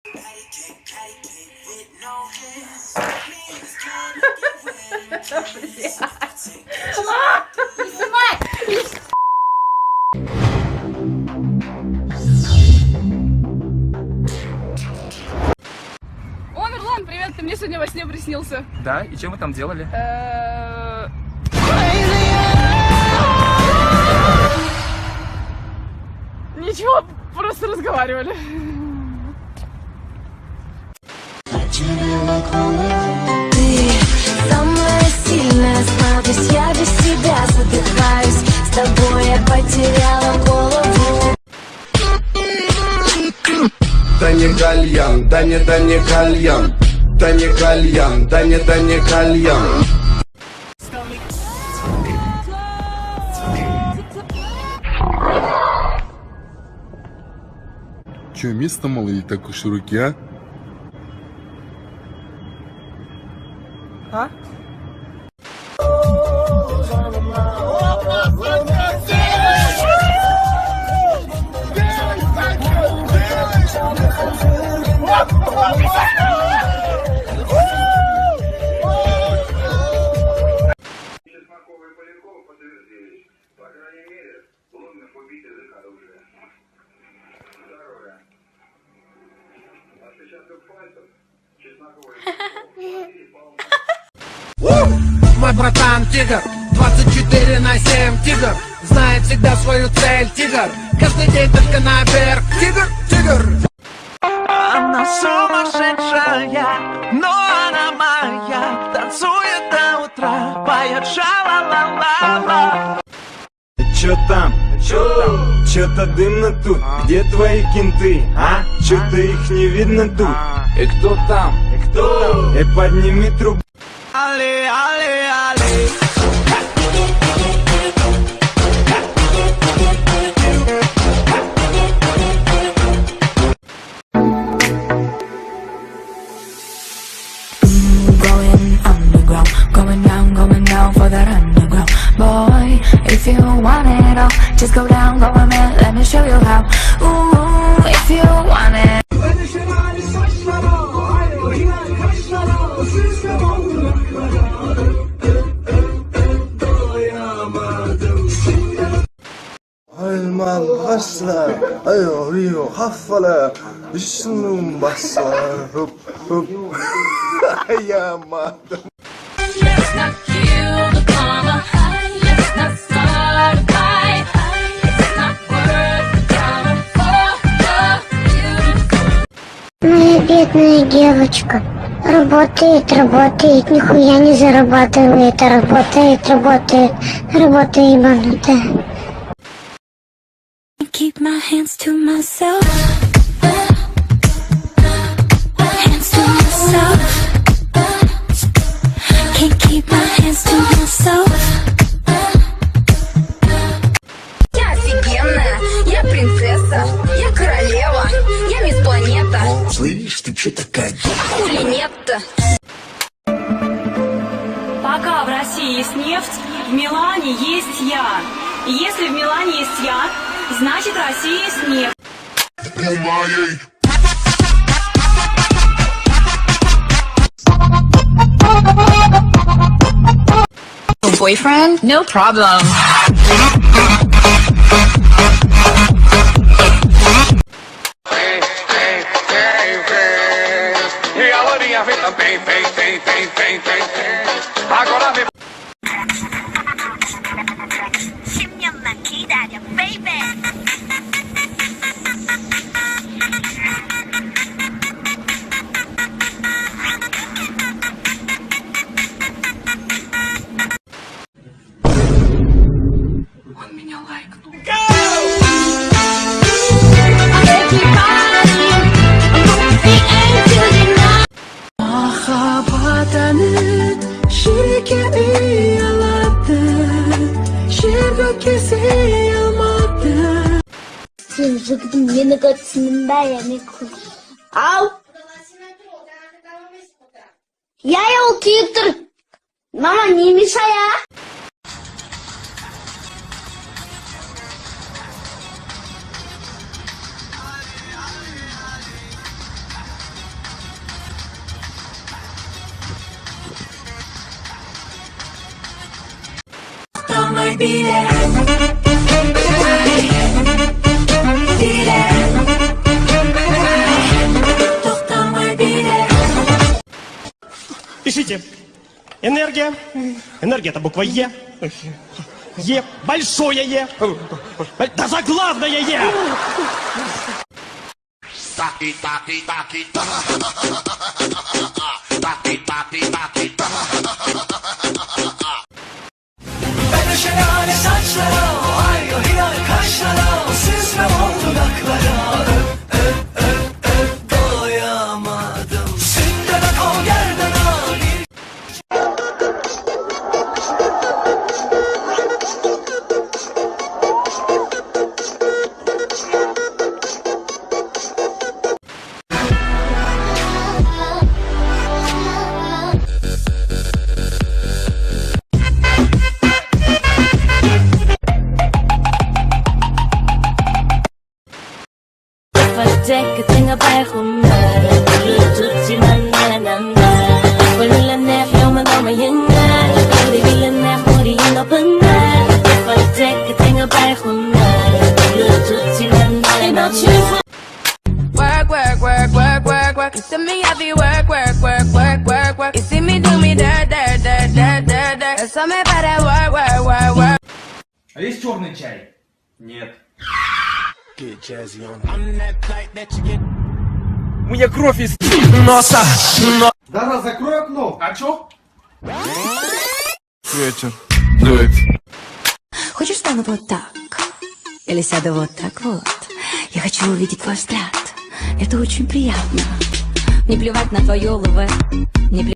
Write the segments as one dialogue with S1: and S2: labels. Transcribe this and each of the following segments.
S1: О, Мирлан, привет, ты мне сегодня во сне приснился.
S2: Да, и чем вы там делали?
S1: Ничего, просто разговаривали.
S3: Ты самая сильная слабость, я без тебя задыхаюсь. С тобой я потеряла голову.
S4: Да не кальян, да не кальян, да не кальян, да не кальян.
S5: Че, место мало или так уж руки, а?
S1: А?
S6: Чеснокова и Полякова подтвердились. По крайней мере, Лунных убить язык оружия. Второе. Отпечатков пальцев Чеснокова и Полякова.
S7: Мой братан тигр, 24/7 тигр, знает всегда свою цель тигр, каждый день только наверх тигр, тигр. Она сумасшедшая, но она моя, танцует до утра, поет ша-ла-ла-ла-ла.
S8: Чё там? Чё-то дымно тут. Где твои кенты, а? Чё-то их не видно тут.
S2: И кто там?
S8: И подними трубу.
S7: Али, али, али.
S3: Going down for that underground. Boy, if you want it all, just go down, go on, man, let me show you how. Ooh, if you want it.
S4: Alman basla, ayo rio hafala, bisnum basla, hup hup, ayama.
S3: Let's not kill the karma. Let's not start a fight. It's not worth the drama for you.
S9: Моя бедная девочка работает, нихуя не зарабатывает, работает, работа ебанутая.
S3: Keep my hands to myself. Hands to myself. Can't keep my hands to myself. Я офигенная, я принцесса, я королева, я мисс планета.
S4: Слышь, ты чё такая?
S3: Хули нет-то?
S10: Пока в России есть нефть, в Милане есть я. И если в Милане есть я, значит, в России есть нефть.
S1: Boyfriend? No problem.
S9: Ау! Я его титр! Мама, не мешай, а!
S3: Toxtamay bile Bile Toxtamay bile.
S8: Пишите. Энергия. Энергия — это буква Е. Е. Большое Е. Да заглавное Е.
S3: Ben şelale saçlara, ay o hilal kaşlara, o süzmem o dudaklara. Doyamadım. Sünden ak o gerdana.
S10: Take a thing about home, to na Well, I'm not human, I'm a young man. They will not put it in open night. If I take a thing about home, to
S1: Work, work, work, work, work, work. You see me heavy work, work, work, work, work, work. You see me do me dirt, dirt, dirt, dirt, dirt, dirt. So me better work, work, work, work.
S8: А есть черный чай? Нет. У меня кровь из носа.
S7: Дара, закрой окно.
S8: А чё?
S5: Ветер дует.
S3: Хочешь, стану вот так? Или сяду вот так вот? Я хочу увидеть твой взгляд. Это очень приятно. Не плевать на твое ЛВ. Не плевать.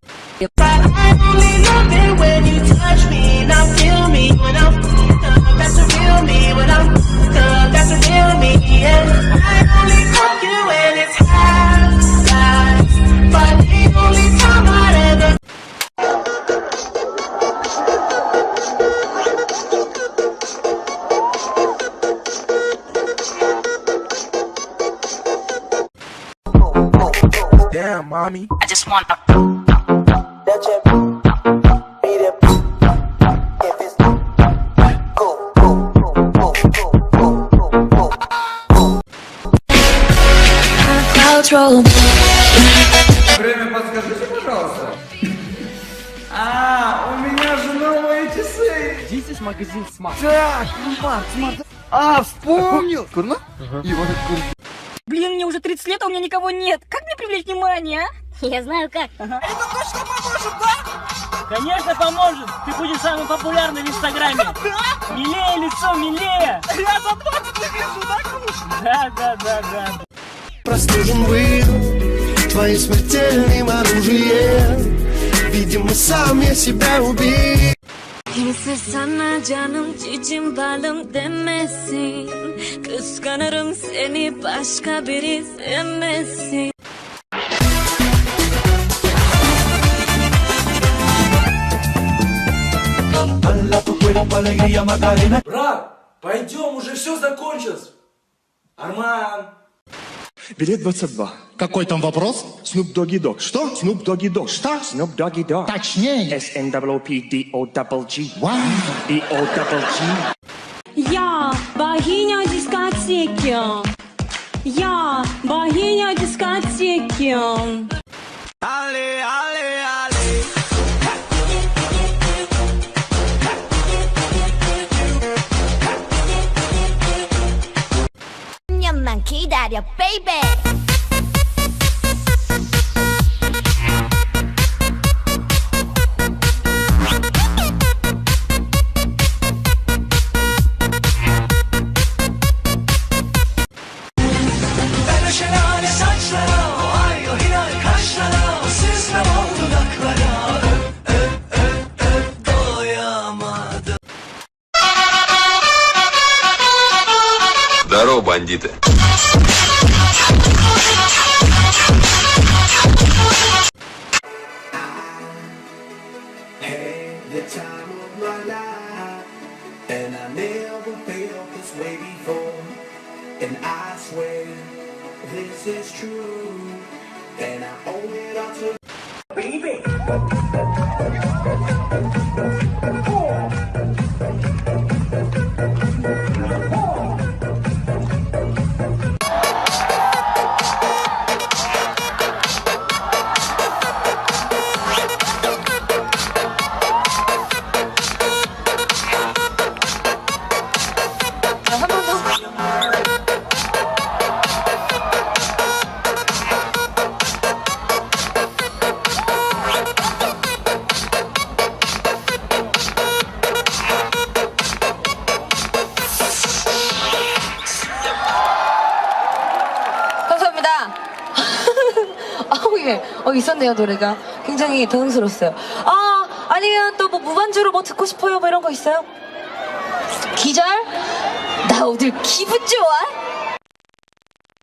S5: Damn, mommy.
S10: I just want a
S2: Время подскажите, пожалуйста. У меня же новые часы.
S8: Здесь магазин Смарт.
S7: Так, Смарт. А, вспомнил.
S5: Курна?
S10: Блин, мне уже 30 лет, а у меня никого нет. Как мне привлечь внимание, а?
S9: Я знаю как.
S10: Это точно поможет, да? Конечно поможет. Ты будешь самым популярным в Инстаграме. Милее лицо, милее. Я запомнил, вижу, да? Да.
S7: Простужен был твоим смертельным orужием. Видимо, сам я себя убил.
S3: Kimse sana canım cicim balım demesin. Kıskanırım seni başka biri sevmesin.
S8: Брат, пойдем, уже все закончилось. Арман.
S7: Билет 22.
S11: Какой там вопрос?
S7: Snoop Doggy Dogg. Что? Snoop Doggy Dogg.
S11: Что?
S7: Snoop Doggy Dogg.
S11: Точнее.
S7: SNWPDOGG.
S11: Вау.
S7: DOGG.
S10: Я богиня дискотеки. Я богиня дискотеки.
S7: Але, але, але.
S9: 잠깐만 기다려, 베이베.
S3: Ben şelale saçlara, ay o hilal kaşlara, o süzmem o dudaklara. Doyamadım.
S4: Здорово, бандиты.
S7: Had the time of my life, and I never felt this way before. And I swear this is true, and I owe it all to baby.
S11: 아우 예, 있었네요 노래가. 굉장히 당황스러웠어요. 아니면 또 뭐 무반주로 뭐 듣고 싶어요 뭐 이런 거 있어요? 기절? 나 오늘 기분 좋아?